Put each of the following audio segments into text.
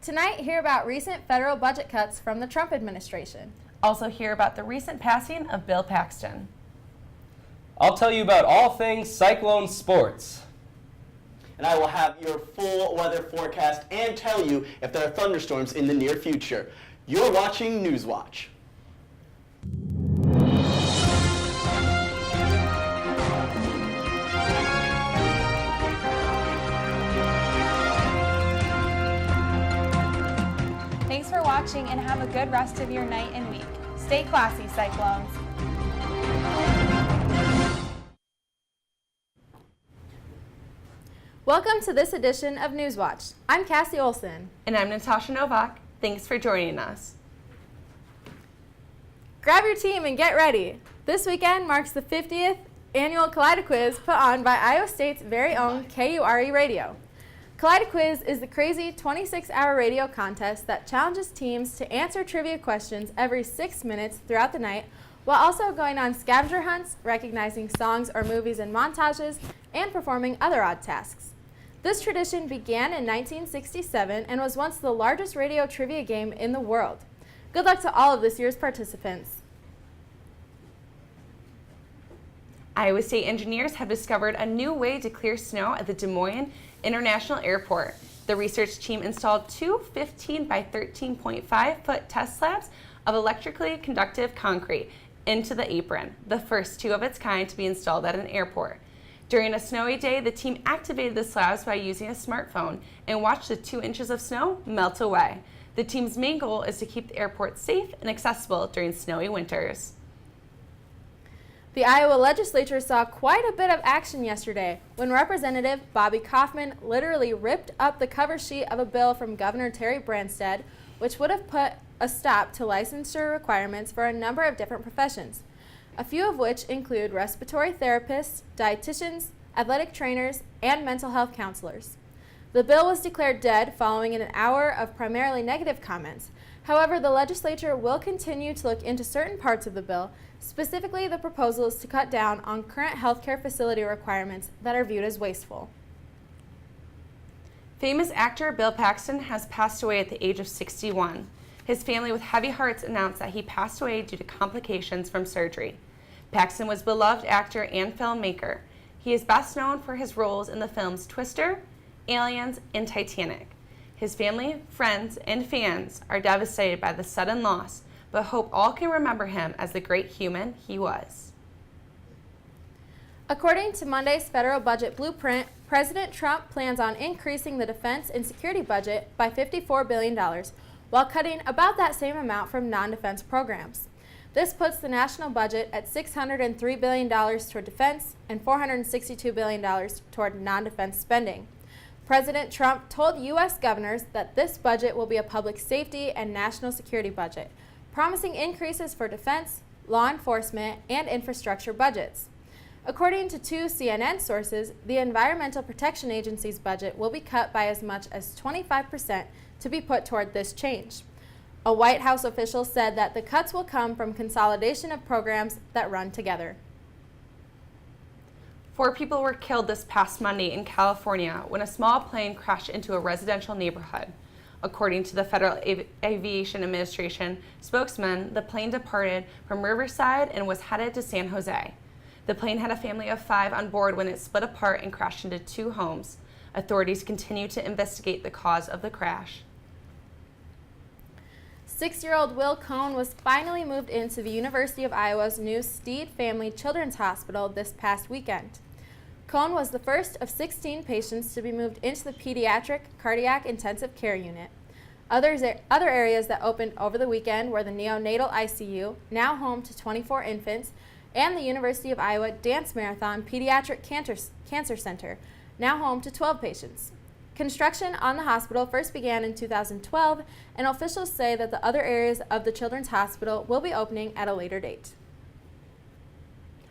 Tonight, hear about recent federal budget cuts from the Trump administration. Also hear about the recent passing of Bill Paxton. I'll tell you about all things Cyclone sports. And I will have your full weather forecast and tell you if there are thunderstorms in the near future. You're watching Newswatch. Thanks for watching and have a good rest of your night and week. Stay classy, Cyclones. Welcome to this edition of Newswatch. I'm Cassy Olsen. And I'm Natasha Novak. Thanks for joining us. Grab your team and get ready. This weekend marks the 50th annual Kaleido-Quiz put on by Iowa State's very own KURE Radio. Kaleido-Quiz is the crazy 26-hour radio contest that challenges teams to answer trivia questions every 6 minutes throughout the night, while also going on scavenger hunts, recognizing songs or movies in montages, and performing other odd tasks. This tradition began in 1967 and was once the largest radio trivia game in the world. Good luck to all of this year's participants. Iowa State engineers have discovered a new way to clear snow at the Des Moines International Airport. The research team installed two 15 by 13.5 foot test slabs of electrically conductive concrete into the apron, the first two of its kind to be installed at an airport. During a snowy day, the team activated the slabs by using a smartphone and watched the 2 inches of snow melt away. The team's main goal is to keep the airport safe and accessible during snowy winters. The Iowa legislature saw quite a bit of action yesterday when Representative Bobby Kaufman literally ripped up the cover sheet of a bill from Governor Terry Branstad, which would have put a stop to licensure requirements for a number of different professions, a few of which include respiratory therapists, dietitians, athletic trainers, and mental health counselors. The bill was declared dead following an hour of primarily negative comments. However, the legislature will continue to look into certain parts of the bill. Specifically, the proposal is to cut down on current healthcare facility requirements that are viewed as wasteful. Famous actor Bill Paxton has passed away at the age of 61. His family with heavy hearts announced that he passed away due to complications from surgery. Paxton was a beloved actor and filmmaker. He is best known for his roles in the films Twister, Aliens, and Titanic. His family, friends, and fans are devastated by the sudden loss, but hope all can remember him as the great human he was. According to Monday's federal budget blueprint, President Trump plans on increasing the defense and security budget by $54 billion, while cutting about that same amount from non-defense programs. This puts the national budget at $603 billion toward defense and $462 billion toward non-defense spending. President Trump told U.S. governors that this budget will be a public safety and national security budget, promising increases for defense, law enforcement, and infrastructure budgets. According to two CNN sources, the Environmental Protection Agency's budget will be cut by as much as 25% to be put toward this change. A White House official said that the cuts will come from consolidation of programs that run together. 4 people were killed this past Monday in California when a small plane crashed into a residential neighborhood. According to the Federal Aviation Administration spokesman, the plane departed from Riverside and was headed to San Jose. The plane had a family of 5 on board when it split apart and crashed into 2 homes. Authorities continue to investigate the cause of the crash. 6-year-old Will Cohn was finally moved into the University of Iowa's new Steed Family Children's Hospital this past weekend. Cohn was the first of 16 patients to be moved into the pediatric cardiac intensive care unit. Other areas that opened over the weekend were the neonatal ICU, now home to 24 infants, and the University of Iowa Dance Marathon Pediatric Cancer Center, now home to 12 patients. Construction on the hospital first began in 2012, and officials say that the other areas of the Children's Hospital will be opening at a later date.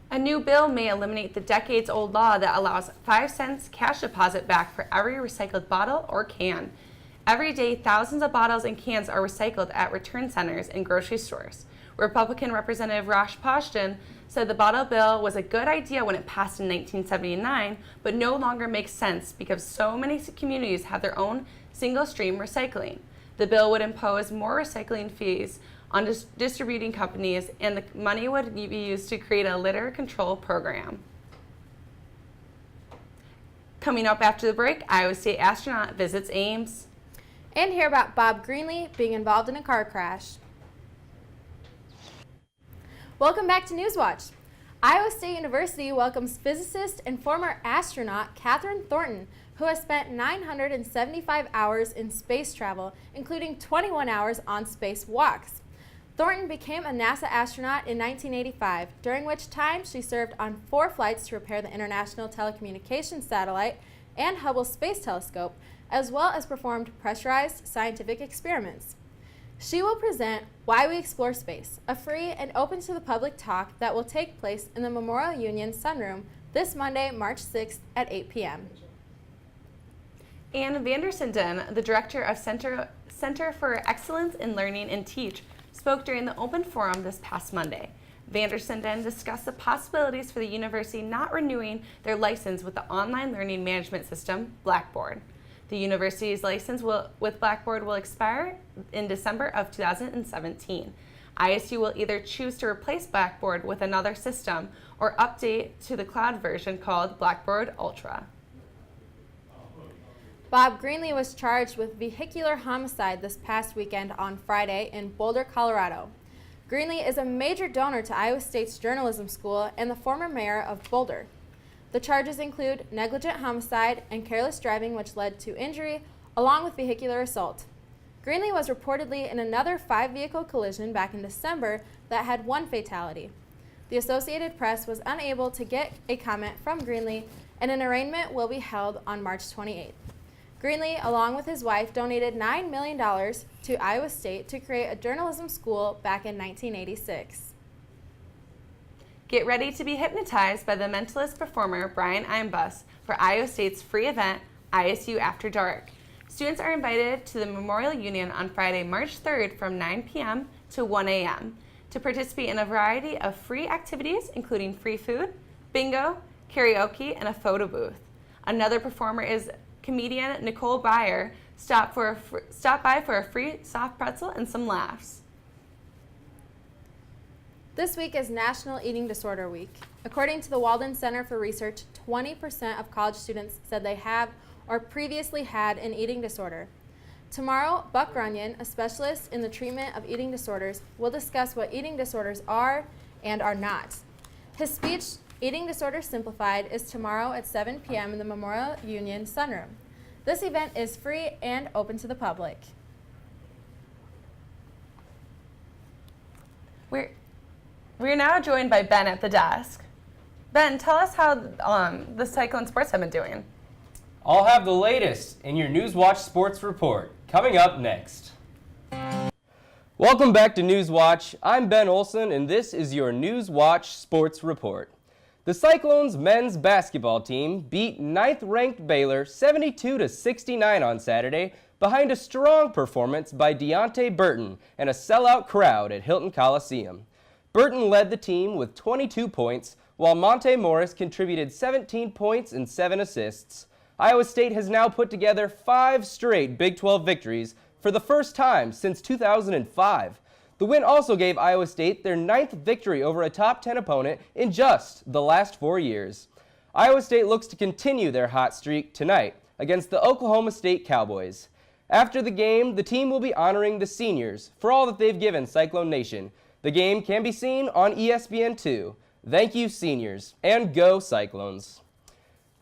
A new bill may eliminate the decades-old law that allows 5 cents cash deposit back for every recycled bottle or can. Every day, thousands of bottles and cans are recycled at return centers and grocery stores. Republican Representative Rosh Pashton said the bottle bill was a good idea when it passed in 1979, but no longer makes sense because so many communities have their own single-stream recycling. The bill would impose more recycling fees on distributing companies, and the money would be used to create a litter control program. Coming up after the break, Iowa State astronaut visits Ames. And hear about Bob Greenlee being involved in a car crash. Welcome back to Newswatch. Iowa State University welcomes physicist and former astronaut Catherine Thornton, who has spent 975 hours in space travel, including 21 hours on spacewalks. Thornton became a NASA astronaut in 1985, during which time she served on 4 flights to repair the International Telecommunications Satellite and Hubble Space Telescope, as well as performed pressurized scientific experiments. She will present Why We Explore Space, a free and open to the public talk that will take place in the Memorial Union Sunroom this Monday, March 6th at 8 p.m. Ann Vandersenden, the director of Center for Excellence in Learning and Teach, spoke during the open forum this past Monday. Vandersenden discussed the possibilities for the university not renewing their license with the online learning management system, Blackboard. The university's license with Blackboard will expire in December of 2017. ISU will either choose to replace Blackboard with another system or update to the cloud version called Blackboard Ultra. Bob Greenlee was charged with vehicular homicide this past weekend on Friday in Boulder, Colorado. Greenlee is a major donor to Iowa State's journalism school and the former mayor of Boulder. The charges include negligent homicide and careless driving, which led to injury, along with vehicular assault. Greenlee was reportedly in another 5-vehicle collision back in December that had 1 fatality. The Associated Press was unable to get a comment from Greenlee, and an arraignment will be held on March 28th. Greenlee, along with his wife, donated $9 million to Iowa State to create a journalism school back in 1986. Get ready to be hypnotized by the mentalist performer Brian Imbus for Iowa State's free event, ISU After Dark. Students are invited to the Memorial Union on Friday, March 3rd from 9 p.m. to 1 a.m. to participate in a variety of free activities, including free food, bingo, karaoke, and a photo booth. Another performer is comedian Nicole Byer. Stop by for a free soft pretzel and some laughs. This week is National Eating Disorder Week. According to the Walden Center for Research, 20% of college students said they have or previously had an eating disorder. Tomorrow, Buck Runyon, a specialist in the treatment of eating disorders, will discuss what eating disorders are and are not. His speech, Eating Disorder Simplified, is tomorrow at 7 p.m. in the Memorial Union Sunroom. This event is free and open to the public. We're now joined by Ben at the desk. Ben, tell us how the Cyclone Sports have been doing. I'll have the latest in your Newswatch Sports Report coming up next. Welcome back to Newswatch. I'm Ben Olsen, and this is your Newswatch Sports Report. The Cyclones men's basketball team beat 9th-ranked Baylor 72-69 on Saturday behind a strong performance by Deontay Burton and a sellout crowd at Hilton Coliseum. Burton led the team with 22 points, while Monte Morris contributed 17 points and 7 assists. Iowa State has now put together 5 straight Big 12 victories for the first time since 2005. The win also gave Iowa State their 9th victory over a top 10 opponent in just the last 4 years. Iowa State looks to continue their hot streak tonight against the Oklahoma State Cowboys. After the game, the team will be honoring the seniors for all that they've given Cyclone Nation. The game can be seen on ESPN2. Thank you, seniors, and go Cyclones.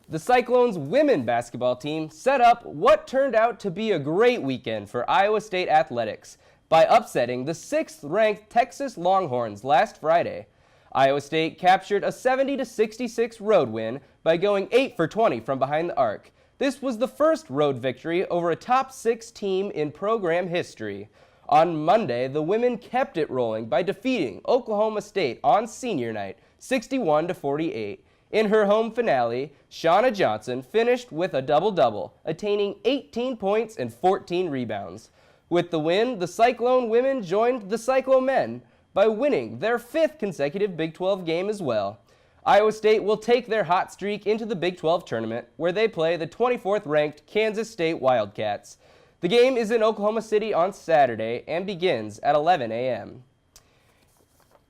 The Cyclones women basketball team set up what turned out to be a great weekend for Iowa State athletics by upsetting the 6th-ranked Texas Longhorns last Friday. Iowa State captured a 70-66 road win by going 8 for 20 from behind the arc. This was the first road victory over a top 6 team in program history. On Monday, the women kept it rolling by defeating Oklahoma State on senior night, 61-48. In her home finale, Shauna Johnson finished with a double-double, attaining 18 points and 14 rebounds. With the win, the Cyclone women joined the Cyclone men by winning their 5th consecutive Big 12 game as well. Iowa State will take their hot streak into the Big 12 tournament, where they play the 24th-ranked Kansas State Wildcats. The game is in Oklahoma City on Saturday and begins at 11 a.m.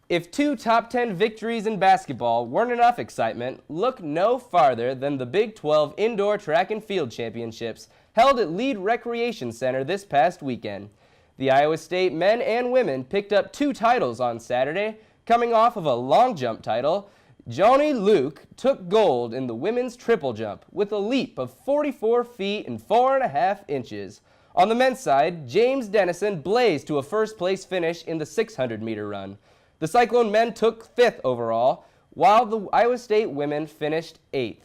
If 2 top 10 victories in basketball weren't enough excitement, look no farther than the Big 12 Indoor Track and Field Championships held at Lead Recreation Center this past weekend. The Iowa State men and women picked up 2 titles on Saturday. Coming off of a long jump title, Joni Luke took gold in the women's triple jump with a leap of 44 feet and 4.5 inches. On the men's side, James Dennison blazed to a first-place finish in the 600-meter run. The Cyclone men took 5th overall, while the Iowa State women finished 8th.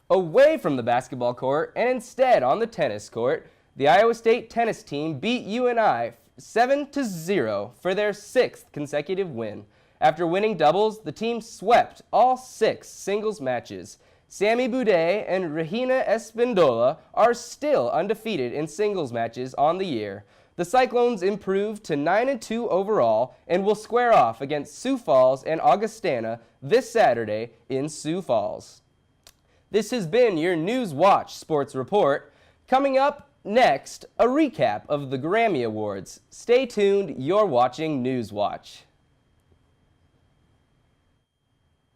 Away from the basketball court and instead on the tennis court, the Iowa State tennis team beat UNI 7-0 for their 6th consecutive win. After winning doubles, the team swept all 6 singles matches. Sammy Boudet and Regina Espindola are still undefeated in singles matches on the year. The Cyclones improved to 9-2 overall and will square off against Sioux Falls and Augustana this Saturday in Sioux Falls. This has been your News Watch Sports Report. Coming up next, a recap of the Grammy Awards. Stay tuned, you're watching News Watch.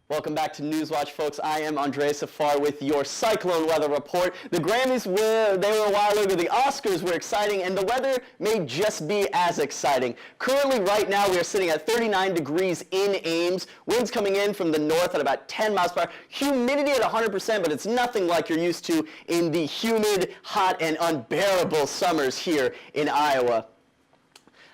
Welcome back to Newswatch, folks. I am Andreas Haffar with your Cyclone Weather Report. The Grammys they were a while ago. The Oscars were exciting, and the weather may just be as exciting. Currently, right now, we are sitting at 39 degrees in Ames. Winds coming in from the north at about 10 miles per hour. Humidity at 100%, but it's nothing like you're used to in the humid, hot, and unbearable summers here in Iowa.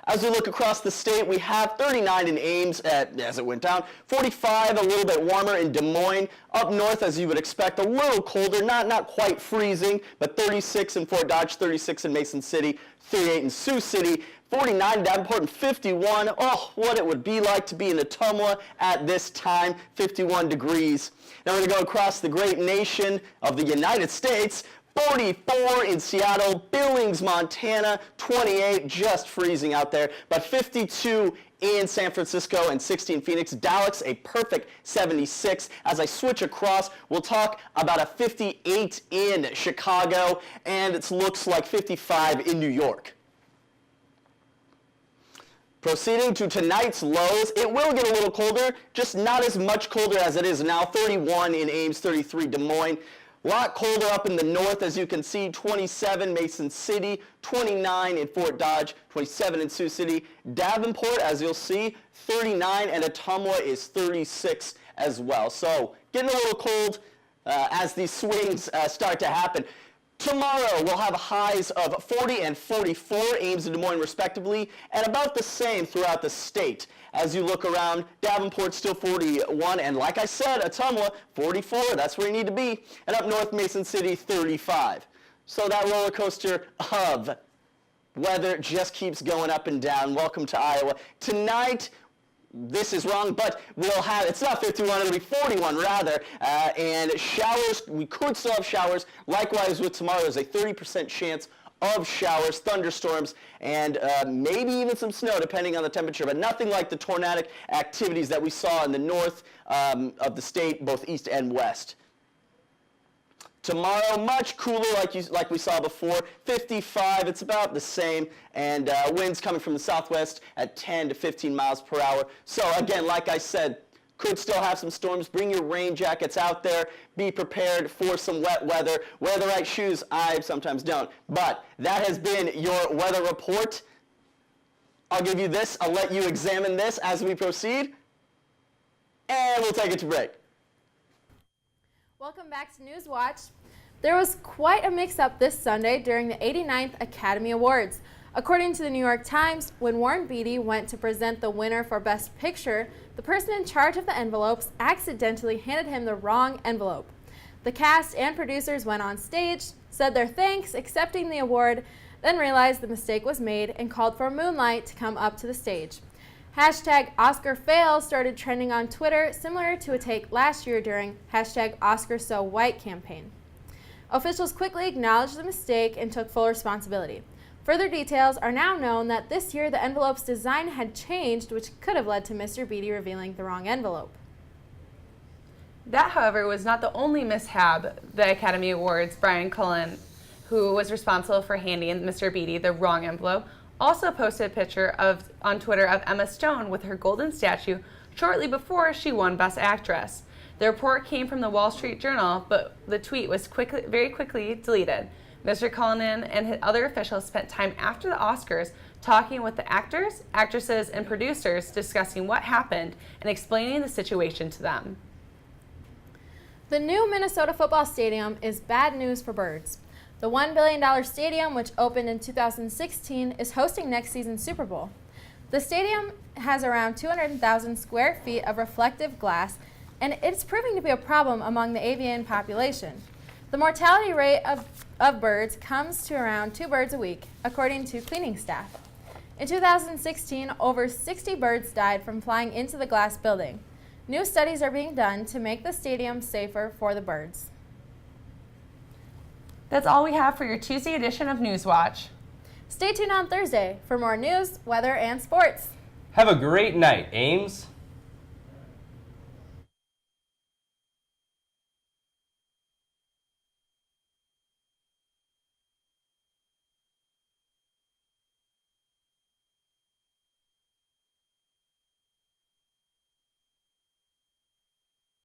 As we look across the state, we have 39 in Ames as it went down, 45 a little bit warmer in Des Moines. Up north, as you would expect, a little colder, not quite freezing, but 36 in Fort Dodge, 36 in Mason City, 38 in Sioux City, 49 in Davenport, and 51. Oh, what it would be like to be in Ottumwa at this time, 51 degrees. Now we're going to go across the great nation of the United States. 44 in Seattle, Billings, Montana, 28, just freezing out there, but 52 in San Francisco and 60 in Phoenix. Dallas, a perfect 76. As I switch across, we'll talk about a 58 in Chicago, and it looks like 55 in New York. Proceeding to tonight's lows, it will get a little colder, just not as much colder as it is now. 31 in Ames, 33 Des Moines. A lot colder up in the north, as you can see, 27 Mason City, 29 in Fort Dodge, 27 in Sioux City. Davenport, as you'll see, 39, and Ottumwa is 36 as well. So getting a little cold as these swings start to happen. Tomorrow, we'll have highs of 40 and 44, Ames and Des Moines respectively, and about the same throughout the state. As you look around, Davenport still 41, and like I said, Ottumwa 44, that's where you need to be, and up north, Mason City 35. So that roller coaster of weather just keeps going up and down. Welcome to Iowa. Tonight, this is wrong, but we'll have, it's not 51, it'll be 41 rather, and showers, we could still have showers. Likewise with tomorrow, there's a 30% chance of showers, thunderstorms, and maybe even some snow depending on the temperature, but nothing like the tornadic activities that we saw in the north of the state, both east and west. Tomorrow, much cooler like we saw before, 55, it's about the same, and winds coming from the southwest at 10 to 15 miles per hour. So again, like I said, could still have some storms. Bring your rain jackets out there. Be prepared for some wet weather. Wear the right shoes. I sometimes don't. But that has been your weather report. I'll give you this. I'll let you examine this as we proceed. And we'll take it to break. Welcome back to News Watch. There was quite a mix-up this Sunday during the 89th Academy Awards. According to the New York Times, when Warren Beatty went to present the winner for Best Picture, the person in charge of the envelopes accidentally handed him the wrong envelope. The cast and producers went on stage, said their thanks, accepting the award, then realized the mistake was made and called for Moonlight to come up to the stage. Hashtag #OscarFail started trending on Twitter, similar to a take last year during hashtag #OscarSoWhite campaign. Officials quickly acknowledged the mistake and took full responsibility. Further details are now known that this year the envelope's design had changed, which could have led to Mr. Beatty revealing the wrong envelope. That, however, was not the only mishap the Academy Awards Brian Cullen who was responsible for handing Mr. Beatty the wrong envelope, also posted a picture on Twitter of Emma Stone with her golden statue shortly before she won Best Actress. The report came from the Wall Street Journal, but the tweet was very quickly deleted. Mr. Cullinan and other officials spent time after the Oscars talking with the actors, actresses, and producers, discussing what happened and explaining the situation to them. The new Minnesota football stadium is bad news for birds. The $1 billion stadium, which opened in 2016, is hosting next season's Super Bowl. The stadium has around 200,000 square feet of reflective glass, and it's proving to be a problem among the avian population. The mortality rate of birds comes to around 2 birds a week, according to cleaning staff. In 2016, over 60 birds died from flying into the glass building. New studies are being done to make the stadium safer for the birds. That's all we have for your Tuesday edition of Newswatch. Stay tuned on Thursday for more news, weather, and sports. Have a great night, Ames.